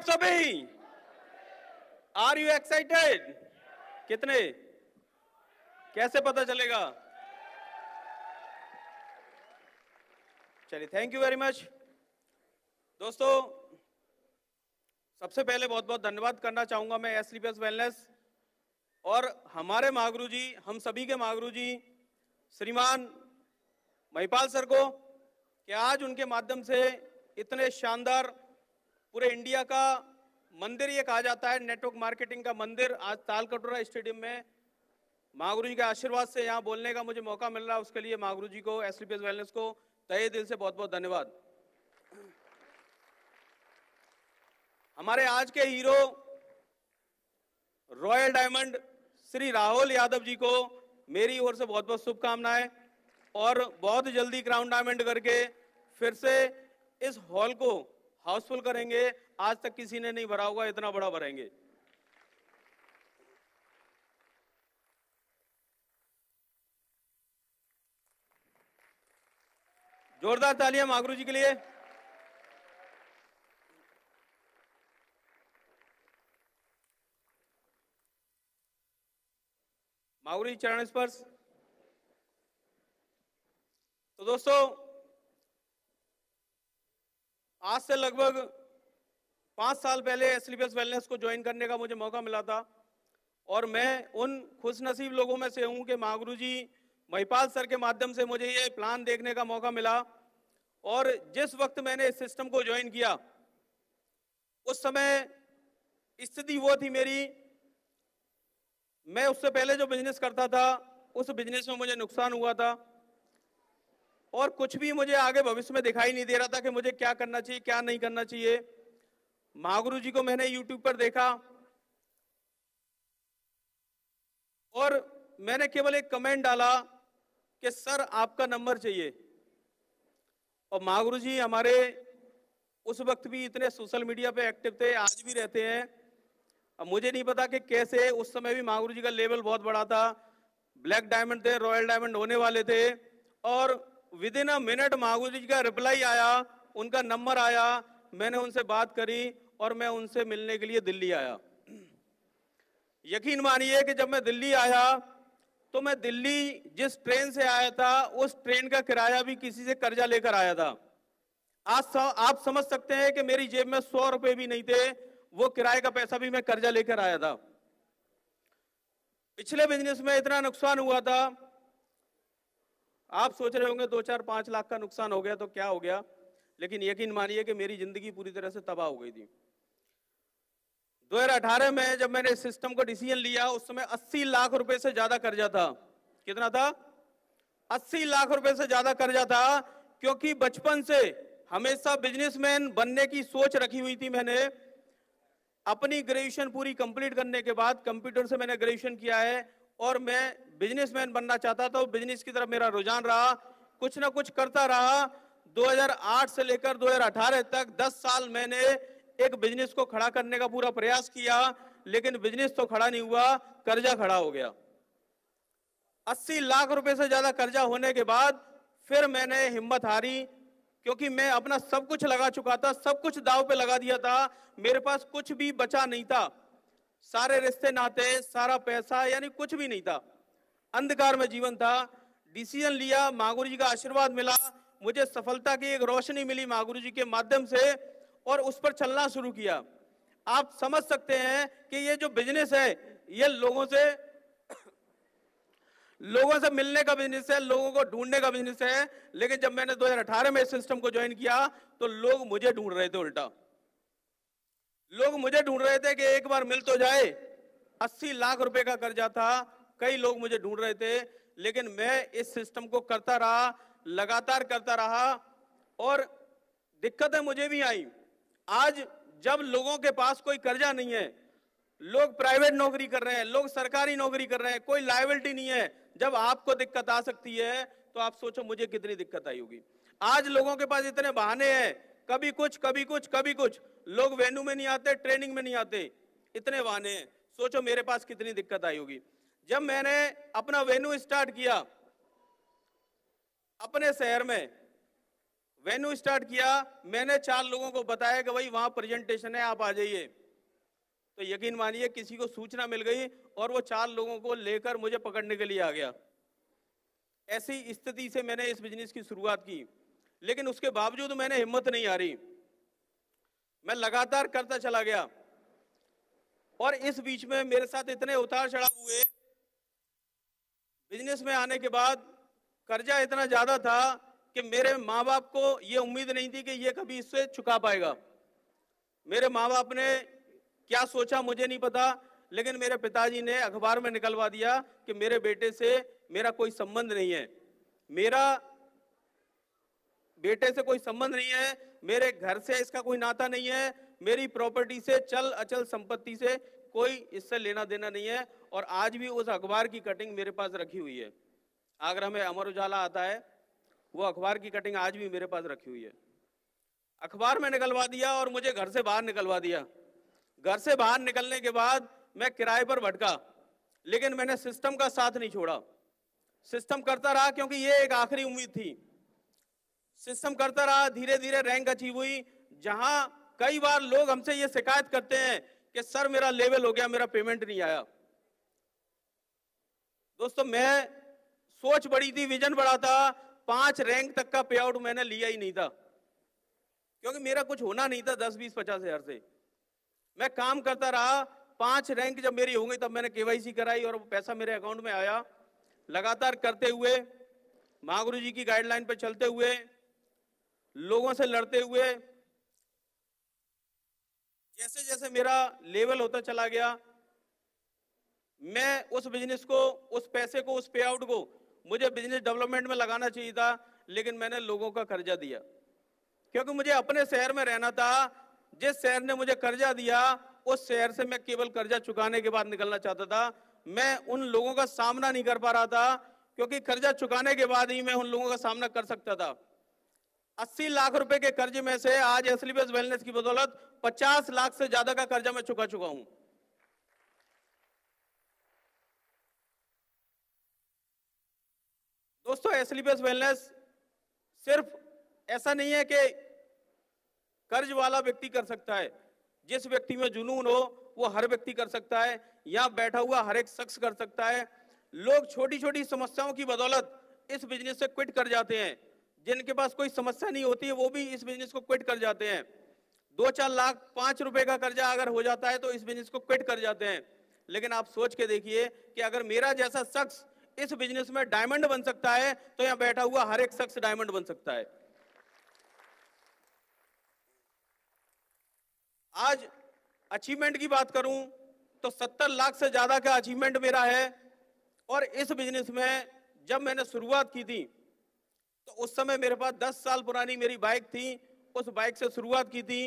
आप सभी? Are you excited? कितने? कैसे पता चलेगा? चलिए, थैंक यू वेरी मच। दोस्तों, सबसे पहले बहुत बहुत धन्यवाद करना चाहूंगा मैं एसलीपीएस वेलनेस और हमारे महागुरु जी, हम सभी के महागुरु जी श्रीमान महिपाल सर को, कि आज उनके माध्यम से इतने शानदार पूरे इंडिया का मंदिर ये कहा जाता है, नेटवर्क मार्केटिंग का मंदिर, आज तालकटोरा स्टेडियम में महागुरु जी के आशीर्वाद से यहाँ बोलने का मुझे मौका मिल रहा है। उसके लिए महागुरु जी को, एसलीपीएस वेलनेस को तहे दिल से बहुत बहुत धन्यवाद। हमारे आज के hero royal diamond Shri Rahul Yadav ji को मेरी ओर से बहुत बहुत शुभकामनाएं, और बहुत जल्दी क्राउन डायमंड करके फिर से इस हॉल को हाउसफुल करेंगे। आज तक किसी ने नहीं भरा होगा, इतना बड़ा भरेंगे। जोरदार तालियां महागुरु जी के लिए। महागुरु जी चरण स्पर्श। तो दोस्तों, आज से लगभग 5 साल पहले एसलीपीएस वेलनेस को ज्वाइन करने का मुझे मौका मिला था, और मैं उन खुशनसीब लोगों में से हूं कि महागुरु जी महिपाल सर के माध्यम से मुझे ये प्लान देखने का मौका मिला। और जिस वक्त मैंने इस सिस्टम को ज्वाइन किया, उस समय स्थिति वो थी मेरी, मैं उससे पहले जो बिजनेस करता था उस बिजनेस में मुझे नुकसान हुआ था, और कुछ भी मुझे आगे भविष्य में दिखाई नहीं दे रहा था कि मुझे क्या करना चाहिए, क्या नहीं करना चाहिए। महागुरु जी को मैंने यूट्यूब पर देखा, और मैंने केवल एक कमेंट डाला कि सर आपका नंबर चाहिए। और महागुरु जी हमारे उस वक्त भी इतने सोशल मीडिया पे एक्टिव थे, आज भी रहते हैं। अब मुझे नहीं पता कि कैसे, उस समय भी महागुरु जी का लेवल बहुत बड़ा था, ब्लैक डायमंड थे, रॉयल डायमंड होने वाले थे, और with in a minute Mahaguru जी का रिप्लाई आया, उनका नंबर आया, मैंने उनसे बात करी और मैं उनसे मिलने के लिए दिल्ली आया। यकीन मानिए कि जब मैं दिल्ली आया तो मैं दिल्ली जिस ट्रेन से आया था उस ट्रेन का किराया भी किसी से कर्जा लेकर आया था। आज आप समझ सकते हैं कि मेरी जेब में 100 रुपए भी नहीं थे, वो किराए का पैसा भी मैं कर्जा लेकर आया था। पिछले बिजनेस में इतना नुकसान हुआ था, आप सोच रहे होंगे 2-4-5 लाख का नुकसान हो गया तो क्या हो गया, लेकिन यकीन मानिए कि मेरी जिंदगी पूरी तरह से तबाह हो गई थी। 2018 में जब मैंने सिस्टम को डिसीजन लिया, उस समय 80 लाख रुपए से ज्यादा कर्जा था। कितना था? 80 लाख रुपए से ज्यादा कर्जा था, क्योंकि बचपन से हमेशा बिजनेसमैन बनने की सोच रखी हुई थी मैंने। अपनी ग्रेजुएशन पूरी कंप्लीट करने के बाद कंप्यूटर से मैंने ग्रेजुएशन किया है, और मैं बिजनेसमैन बनना चाहता था। बिजनेस की तरफ मेरा रुझान रहा, कुछ ना कुछ करता रहा। 2008 से लेकर 2018 तक 10 साल मैंने एक बिजनेस को खड़ा करने का पूरा प्रयास किया, लेकिन बिजनेस तो खड़ा नहीं हुआ, कर्जा खड़ा हो गया। 80 लाख रुपए से ज्यादा कर्जा होने के बाद फिर मैंने हिम्मत हारी, क्योंकि मैं अपना सब कुछ लगा चुका था, सब कुछ दांव पे लगा दिया था, मेरे पास कुछ भी बचा नहीं था। सारे रिश्ते नाते, सारा पैसा, यानी कुछ भी नहीं था, अंधकार में जीवन था। डिसीजन लिया, महागुरु जी का आशीर्वाद मिला, मुझे सफलता की एक रोशनी मिली महागुरु जी के माध्यम से, और उस पर चलना शुरू किया। आप समझ सकते हैं कि ये जो बिजनेस है ये लोगों से मिलने का बिजनेस है, लोगों को ढूंढने का बिजनेस है। लेकिन जब मैंने 2018 में इस सिस्टम को ज्वाइन किया तो लोग मुझे ढूंढ रहे थे, उल्टा लोग मुझे ढूंढ रहे थे कि एक बार मिल तो जाए। 80 लाख रुपए का कर्जा था, कई लोग मुझे ढूंढ रहे थे, लेकिन मैं इस सिस्टम को करता रहा, लगातार करता रहा, और दिक्कतें मुझे भी आई। आज जब लोगों के पास कोई कर्जा नहीं है, लोग प्राइवेट नौकरी कर रहे हैं, लोग सरकारी नौकरी कर रहे हैं, कोई लायबिलिटी नहीं है, जब आपको दिक्कत आ सकती है तो आप सोचो मुझे कितनी दिक्कत आई होगी। आज लोगों के पास इतने बहाने हैं, कभी कुछ कभी कुछ कभी कुछ, लोग वेन्यू में नहीं आते, ट्रेनिंग में नहीं आते, इतने बहाने हैं। सोचो मेरे पास कितनी दिक्कत आई होगी। जब मैंने अपना वेन्यू स्टार्ट किया अपने शहर में, वेन्यू स्टार्ट किया, मैंने 4 लोगों को बताया कि भाई वहां प्रेजेंटेशन है, आप आ जाइए। तो यकीन मानिए किसी को सूचना मिल गई और वो 4 लोगों को लेकर मुझे पकड़ने के लिए आ गया। ऐसी स्थिति से मैंने इस बिजनेस की शुरुआत की, लेकिन उसके बावजूद मैंने हिम्मत नहीं हारी, मैं लगातार करता चला गया। और इस बीच में मेरे साथ इतने उतार चढ़ाव हुए, बिजनेस में आने के बाद कर्जा इतना ज्यादा था कि मेरे माँ बाप को ये उम्मीद नहीं थी कि ये कभी इससे चुका पाएगा। मेरे माँ बाप ने क्या सोचा मुझे नहीं पता, लेकिन मेरे पिताजी ने अखबार में निकलवा दिया कि मेरे बेटे से मेरा कोई संबंध नहीं है, मेरा बेटे से कोई संबंध नहीं है, मेरे घर से इसका कोई नाता नहीं है, मेरी प्रॉपर्टी से, चल अचल संपत्ति से कोई इससे लेना देना नहीं है। और आज भी उस अखबार की कटिंग मेरे पास रखी हुई है। आगरा में अमर उजाला आता है, वो अखबार की कटिंग आज भी मेरे पास रखी हुई है। अखबार में निकलवा दिया और मुझे घर से बाहर निकलवा दिया। घर से बाहर निकलने के बाद मैं किराए पर भटका, लेकिन मैंने सिस्टम का साथ नहीं छोड़ा। सिस्टम करता रहा क्योंकि ये एक आखिरी उम्मीद थी। सिस्टम करता रहा, धीरे धीरे रैंक अचीव हुई। जहां कई बार लोग हमसे ये शिकायत करते हैं कि सर मेरा लेवल हो गया, मेरा पेमेंट नहीं आया। दोस्तों मैं सोच बड़ी थी, विजन बड़ा था, 5 रैंक तक का पे आउट मैंने लिया ही नहीं था, क्योंकि मेरा कुछ होना नहीं था 10, 20, 50 हजार से। मैं काम करता रहा। 5 रैंक जब मेरी हो गई तब मैंने केवाईसी कराई और वो पैसा मेरे अकाउंट में आया। लगातार करते हुए, महागुरु जी की गाइडलाइन पर चलते हुए, लोगों से लड़ते हुए, जैसे जैसे मेरा लेवल होता चला गया, मैं उस बिजनेस को, उस पैसे को, उस पे आउट को मुझे बिजनेस डेवलपमेंट में लगाना चाहिए था, लेकिन मैंने लोगों का कर्जा दिया, क्योंकि मुझे अपने शहर में रहना था। जिस शहर ने मुझे कर्जा दिया, उस शहर से मैं केवल कर्जा चुकाने के बाद निकलना चाहता था। मैं उन लोगों का सामना नहीं कर पा रहा था, क्योंकि कर्जा चुकाने के बाद ही मैं उन लोगों का सामना कर सकता था। 80 लाख रुपए के कर्जे में से आज एसलीबीएस वेलनेस की बदौलत 50 लाख से ज्यादा का कर्जा मैं चुका चुका हूं। दोस्तों एसलीबीएस वेलनेस सिर्फ ऐसा नहीं है कि कर्ज वाला व्यक्ति कर सकता है। जिस व्यक्ति में जुनून हो वो हर व्यक्ति कर सकता है, यहां बैठा हुआ हर एक शख्स कर सकता है। लोग छोटी छोटी समस्याओं की बदौलत इस बिजनेस से क्विट कर जाते हैं। जिनके पास कोई समस्या नहीं होती है वो भी इस बिजनेस को क्विट कर जाते हैं। 2-4 लाख 5 रुपए का कर्जा अगर हो जाता है तो इस बिजनेस को क्विट कर जाते हैं। लेकिन आप सोच के देखिए कि अगर मेरा जैसा शख्स इस बिजनेस में डायमंड बन सकता है तो यहां बैठा हुआ हर एक शख्स डायमंड बन सकता है। आज अचीवमेंट की बात करूं तो 70 लाख से ज्यादा का अचीवमेंट मेरा है। और इस बिजनेस में जब मैंने शुरुआत की थी तो उस समय मेरे पास 10 साल पुरानी मेरी बाइक थी, उस बाइक से शुरुआत की थी।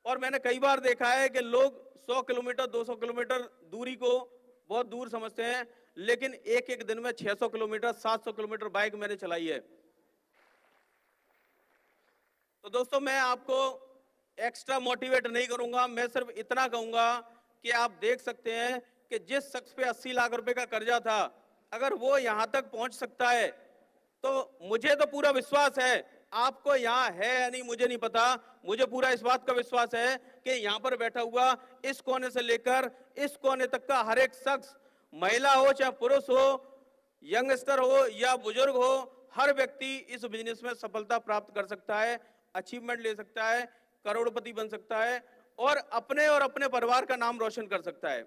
और मैंने कई बार देखा है कि लोग 100 किलोमीटर 200 किलोमीटर दूरी को बहुत दूर समझते हैं, लेकिन एक एक दिन में 600 किलोमीटर 700 किलोमीटर बाइक मैंने चलाई है। तो दोस्तों मैं आपको एक्स्ट्रा मोटिवेट नहीं करूंगा, मैं सिर्फ इतना कहूंगा कि आप देख सकते हैं कि जिस शख्स पे 80 लाख रुपए का कर्जा था, अगर वो यहां तक पहुंच सकता है तो मुझे तो पूरा विश्वास है। आपको यहाँ है या नहीं मुझे नहीं पता, मुझे पूरा इस बात का विश्वास है कि यहाँ पर बैठा हुआ इस कोने से लेकर इस कोने तक का हर एक शख्स, महिला हो चाहे पुरुष हो, यंगस्टर हो या बुजुर्ग हो, हर व्यक्ति इस बिजनेस में सफलता प्राप्त कर सकता है, अचीवमेंट ले सकता है, करोड़पति बन सकता है और अपने परिवार का नाम रोशन कर सकता है।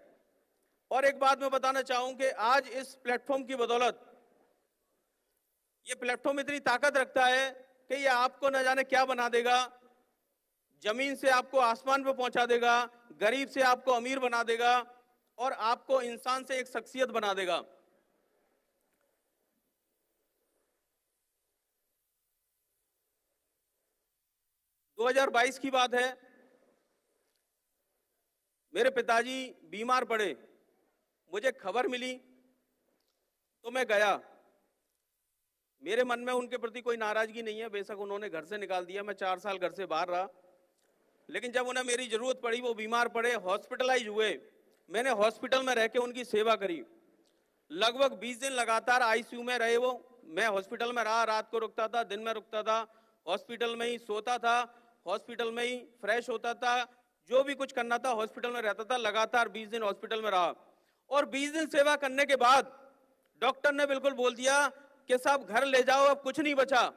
और एक बात मैं बताना चाहूं कि आज इस प्लेटफॉर्म की बदौलत, ये प्लेटफॉर्म इतनी ताकत रखता है कि ये आपको न जाने क्या बना देगा। जमीन से आपको आसमान पे पहुंचा देगा, गरीब से आपको अमीर बना देगा और आपको इंसान से एक शख्सियत बना देगा। दो 2022 की बात है, मेरे पिताजी बीमार पड़े, मुझे खबर मिली तो मैं गया। मेरे मन में उनके प्रति कोई नाराजगी नहीं है, बेशक उन्होंने घर से निकाल दिया, मैं 4 साल घर से बाहर रहा, लेकिन जब उन्हें मेरी जरूरत पड़ी, वो बीमार पड़े, हॉस्पिटलाइज हुए, मैंने हॉस्पिटल में रह के उनकी सेवा करी। लगभग 20 दिन लगातार आईसीयू में रहे वो। मैं हॉस्पिटल में रहा, रात को रुकता था, दिन में रुकता था, हॉस्पिटल में ही सोता था, हॉस्पिटल में ही फ्रेश होता था, जो भी कुछ करना था हॉस्पिटल में रहता था। लगातार 20 दिन हॉस्पिटल में रहा और 20 दिन सेवा करने के बाद डॉक्टर ने बिल्कुल बोल दिया कि साहब घर ले जाओ, अब कुछ नहीं बचा।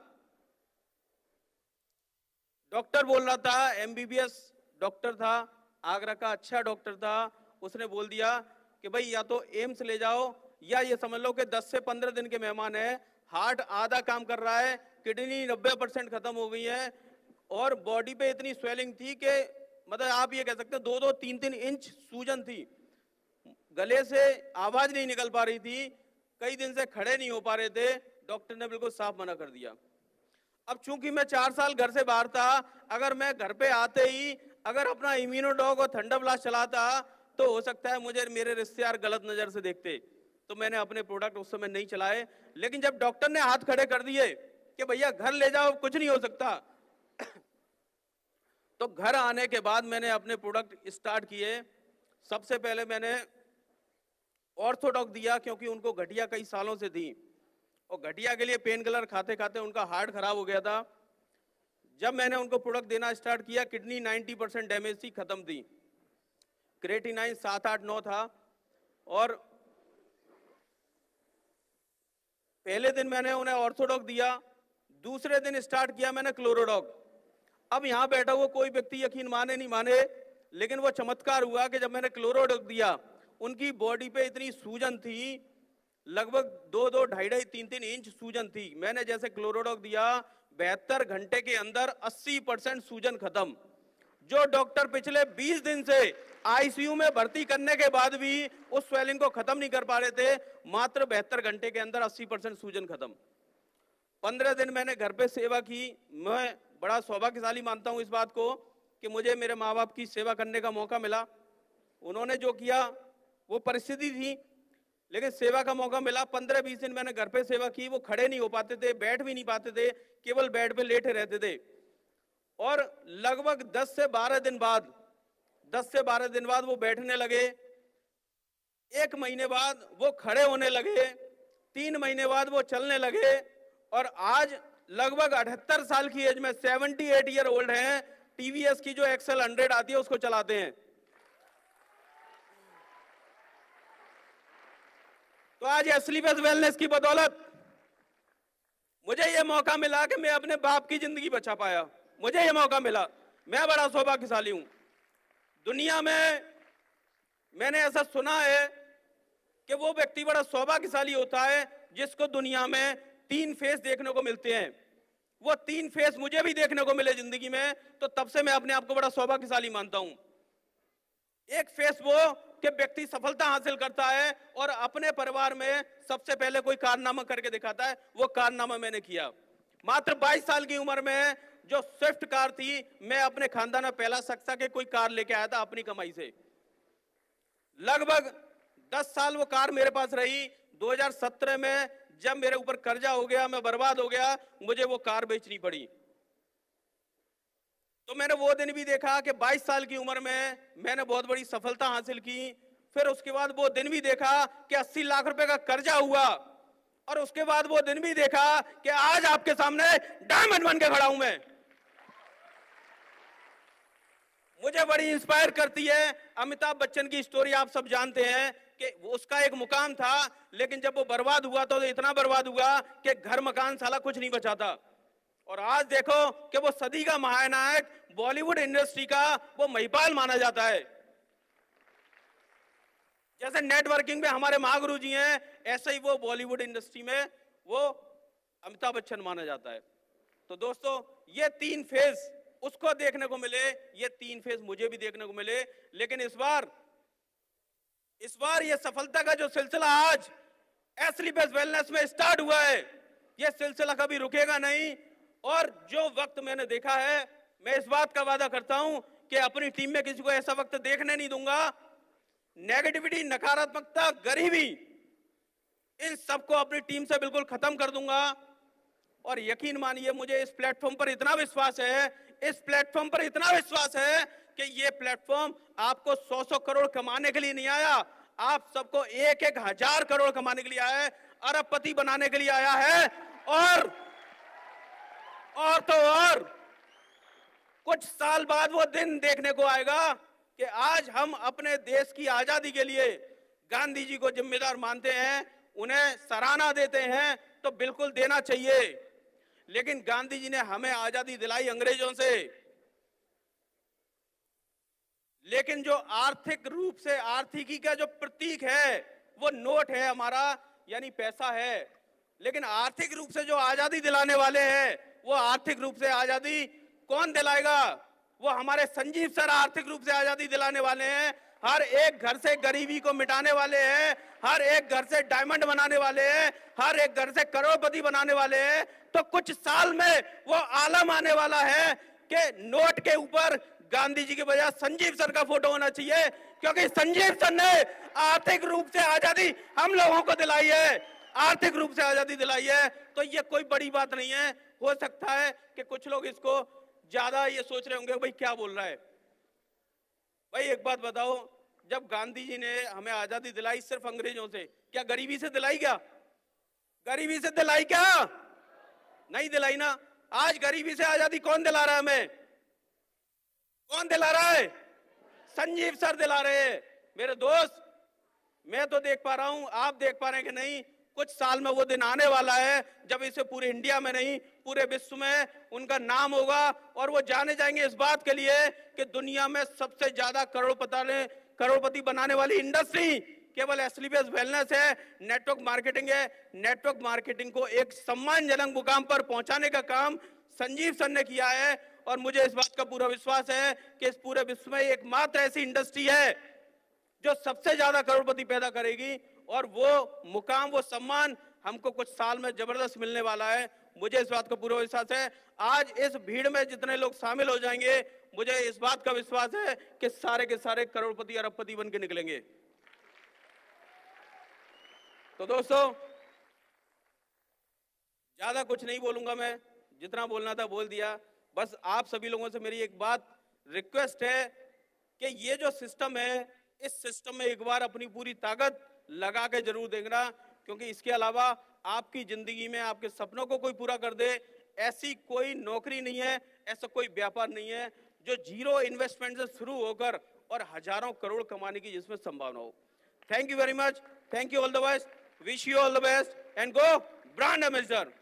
डॉक्टर बोल रहा था, एमबीबीएस डॉक्टर था, आगरा का अच्छा डॉक्टर था, उसने बोल दिया कि भाई या तो एम्स ले जाओ या ये समझ लो कि 10 से 15 दिन के मेहमान है, हार्ट आधा काम कर रहा है, किडनी 90% खत्म हो गई है और बॉडी पे इतनी स्वेलिंग थी कि मतलब आप ये कह सकते हैं 2-2, 3-3 इंच सूजन थी, गले से आवाज नहीं निकल पा रही थी, कई दिन से खड़े नहीं हो पा रहे थे। डॉक्टर ने बिल्कुल साफ मना कर दिया। अब चूंकि मैं 4 साल घर से बाहर था, अगर मैं घर पे आते ही अगर अपना इम्यूनोडॉग और थंडर ब्लास्ट चलाता तो हो सकता है मुझे मेरे रिश्तेदार गलत नजर से देखते, तो मैंने अपने प्रोडक्ट उस समय नहीं चलाए। लेकिन जब डॉक्टर ने हाथ खड़े कर दिए कि भैया घर ले जाओ, कुछ नहीं हो सकता, तो घर आने के बाद मैंने अपने प्रोडक्ट स्टार्ट किए। सबसे पहले मैंने ऑर्थोडॉक दिया क्योंकि उनको गठिया कई सालों से थी और गठिया के लिए पेन किलर खाते खाते उनका हार्ट खराब हो गया था। जब मैंने उनको प्रोडक्ट देना स्टार्ट किया, किडनी 90% डैमेज थी, खत्म थी, क्रेटिनाइन 7-8-9 था और पहले दिन मैंने उन्हें ऑर्थोडॉक दिया, दूसरे दिन स्टार्ट किया मैंने क्लोरोडॉक। अब यहां बैठा हुआ कोई व्यक्ति यकीन माने नहीं माने, लेकिन वो चमत्कार हुआ कि जब मैंने क्लोरोडॉक दिया, उनकी बॉडी पे इतनी सूजन थी, लगभग 2-2, 2.5, 3-3 इंच सूजन थी। मैंने जैसे क्लोरोडॉक दिया, 72 घंटे के अंदर 80% सूजन खत्म। जो डॉक्टर पिछले 20 दिन से आईसीयू में भर्ती करने के बाद भी उस स्वेलिंग को खत्म नहीं कर पा रहे थे, मात्र 72 घंटे के अंदर 80% सूजन खत्म। 15 दिन मैंने घर पे सेवा की। मैं बड़ा सौभाग्यशाली मानता हूं इस बात को कि मुझे मेरे माँ बाप की सेवा करने का मौका मिला। उन्होंने जो किया वो परिस्थिति थी, लेकिन सेवा का मौका मिला। 15-20 दिन मैंने घर पे सेवा की। वो खड़े नहीं हो पाते थे, बैठ भी नहीं पाते थे, केवल बेड पे लेटे रहते थे। और लगभग 10 से 12 दिन बाद वो बैठने लगे, 1 महीने बाद वो खड़े होने लगे, 3 महीने बाद वो चलने लगे और आज लगभग 78 साल की एज में 78 ईयर ओल्ड हैं। टीवीएस की जो एक्सेल 100 आती है उसको चलाते हैं। तो आज एस्लीपेस वेलनेस की बदौलत मुझे यह मौका मिला कि मैं अपने बाप की जिंदगी बचा पाया। मुझे यह मौका मिला, मैं बड़ा सौभाग्यशाली हूं। दुनिया में मैंने ऐसा सुना है कि वो व्यक्ति बड़ा सौभाग्यशाली होता है जिसको दुनिया में 3 फेस देखने को मिलते हैं। वो 3 फेस मुझे भी देखने को मिले जिंदगी में, तो तब से मैं अपने आप को बड़ा सौभाग्यशाली मानता हूं। एक फेस वो कि व्यक्ति सफलता हासिल करता है और अपने परिवार में सबसे पहले कोई कारनामा करके दिखाता है। वो कारनामा मैंने किया। मात्र 22 साल की उम्र में जो स्विफ्ट कार थी, मैं अपने खानदान में पहला शख्स था कि कोई कार लेके आया था अपनी कमाई से। लगभग 10 साल वो कार मेरे पास रही। 2017 में जब मेरे ऊपर कर्जा हो गया, मैं बर्बाद हो गया, मुझे वो कार बेचनी पड़ी। तो मैंने वो दिन भी देखा कि 22 साल की उम्र में मैंने बहुत बड़ी सफलता हासिल की। फिर उसके बाद वो दिन भी देखा कि 80 लाख रुपए का कर्जा हुआ और उसके बाद वो दिन भी देखा कि आज आपके सामने डायमंड बन के खड़ा हूं मैं। मुझे बड़ी इंस्पायर करती है अमिताभ बच्चन की स्टोरी। आप सब जानते हैं कि उसका एक मुकाम था, लेकिन जब वो बर्बाद हुआ तो इतना बर्बाद हुआ कि घर मकान साला कुछ नहीं बचा था। और आज देखो कि वो सदी का महानायक, बॉलीवुड इंडस्ट्री का वो महिपाल माना जाता है। जैसे नेटवर्किंग में हमारे महागुरु जी हैं, ऐसे ही वो बॉलीवुड इंडस्ट्री में वो अमिताभ बच्चन माना जाता है। तो दोस्तों, ये 3 फेज उसको देखने को मिले, ये 3 फेज मुझे भी देखने को मिले। लेकिन इस बार ये सफलता का जो सिलसिला आज एस्लीपेस वेलनेस में स्टार्ट हुआ है, ये सिलसिला कभी रुकेगा नहीं। और जो वक्त मैंने देखा है, मैं इस बात का वादा करता हूं कि अपनी टीम में किसी को ऐसा वक्त देखने नहीं दूंगा। नेगेटिविटी, नकारात्मकता, गरीबी, इन सबको अपनी टीम से बिल्कुल खत्म कर दूंगा। और यकीन मानिए, मुझे इस प्लेटफॉर्म पर इतना विश्वास है कि ये प्लेटफॉर्म आपको 100-100 करोड़ कमाने के लिए नहीं आया, आप सबको 1-1 हजार करोड़ कमाने के लिए आया है, अरबपति बनाने के लिए आया है। और और तो और कुछ साल बाद वो दिन देखने को आएगा कि आज हम अपने देश की आजादी के लिए गांधी जी को जिम्मेदार मानते हैं, उन्हें सराहना देते हैं, तो बिल्कुल देना चाहिए। लेकिन गांधी जी ने हमें आजादी दिलाई अंग्रेजों से, लेकिन जो आर्थिक रूप से आर्थिकी का जो प्रतीक है वो नोट है हमारा, यानी पैसा है। लेकिन आर्थिक रूप से जो आजादी दिलाने वाले हैं, वो आर्थिक रूप से आजादी कौन दिलाएगा? वो हमारे संजीव सर आर्थिक रूप से आजादी दिलाने वाले हैं। हर एक घर से गरीबी को मिटाने वाले हैं, हर एक घर से डायमंड बनाने वाले हैं, हर एक घर से करोड़पति बनाने वाले हैं। तो कुछ साल में वो आलम आने वाला है कि नोट के ऊपर गांधी जी के बजाय संजीव सर का फोटो होना चाहिए, क्योंकि संजीव सर ने आर्थिक रूप से आजादी हम लोगों को दिलाई है, आर्थिक रूप से आजादी दिलाई है। तो ये कोई बड़ी बात नहीं है। हो सकता है कि कुछ लोग इसको ज्यादा ये सोच रहे होंगे, भाई क्या बोल रहा है। भाई एक बात बताओ, जब गांधी जी ने हमें आजादी दिलाई सिर्फ अंग्रेजों से, क्या गरीबी से दिलाई? क्या गरीबी से दिलाई? क्या नहीं दिलाई ना। आज गरीबी से आजादी कौन दिला रहा है हमें? कौन दिला रहा है? संजीव सर दिला रहे हैं। मेरे दोस्त, मैं तो देख पा रहा हूं, आप देख पा रहे हैं कि नहीं? कुछ साल में वो दिन आने वाला है जब इसे पूरे इंडिया में नहीं पूरे विश्व में उनका नाम होगा, और वो जाने जाएंगे इस बात के लिए कि दुनिया में सबसे ज्यादा करोड़पति बनाने वाली इंडस्ट्री केवल एसलीपीएस वेलनेस है, नेटवर्क मार्केटिंग है। नेटवर्क मार्केटिंग को एक सम्मानजनक मुकाम पर पहुंचाने का काम संजीव सर ने किया है, और मुझे इस बात का पूरा विश्वास है कि इस पूरे विश्व में एकमात्र ऐसी इंडस्ट्री है जो सबसे ज्यादा करोड़पति पैदा करेगी, और वो मुकाम, वो सम्मान हमको कुछ साल में जबरदस्त मिलने वाला है। मुझे इस बात का पूरा विश्वास है। आज इस भीड़ में जितने लोग शामिल हो जाएंगे, मुझे इस बात का विश्वास है कि सारे के सारे करोड़पति अरबपति बन के निकलेंगे। तो दोस्तों, ज्यादा कुछ नहीं बोलूंगा मैं, जितना बोलना था बोल दिया। बस आप सभी लोगों से मेरी एक बात रिक्वेस्ट है कि ये जो सिस्टम है, इस सिस्टम में एक बार अपनी पूरी ताकत लगा के जरूर देखना, क्योंकि इसके अलावा आपकी जिंदगी में आपके सपनों को कोई पूरा कर दे, ऐसी कोई नौकरी नहीं है, ऐसा कोई व्यापार नहीं है जो जीरो इन्वेस्टमेंट से शुरू होकर और हजारों करोड़ कमाने की जिसमें संभावना हो। Thank you very much, thank you, all the best, wish you all the best and go brand ambassador.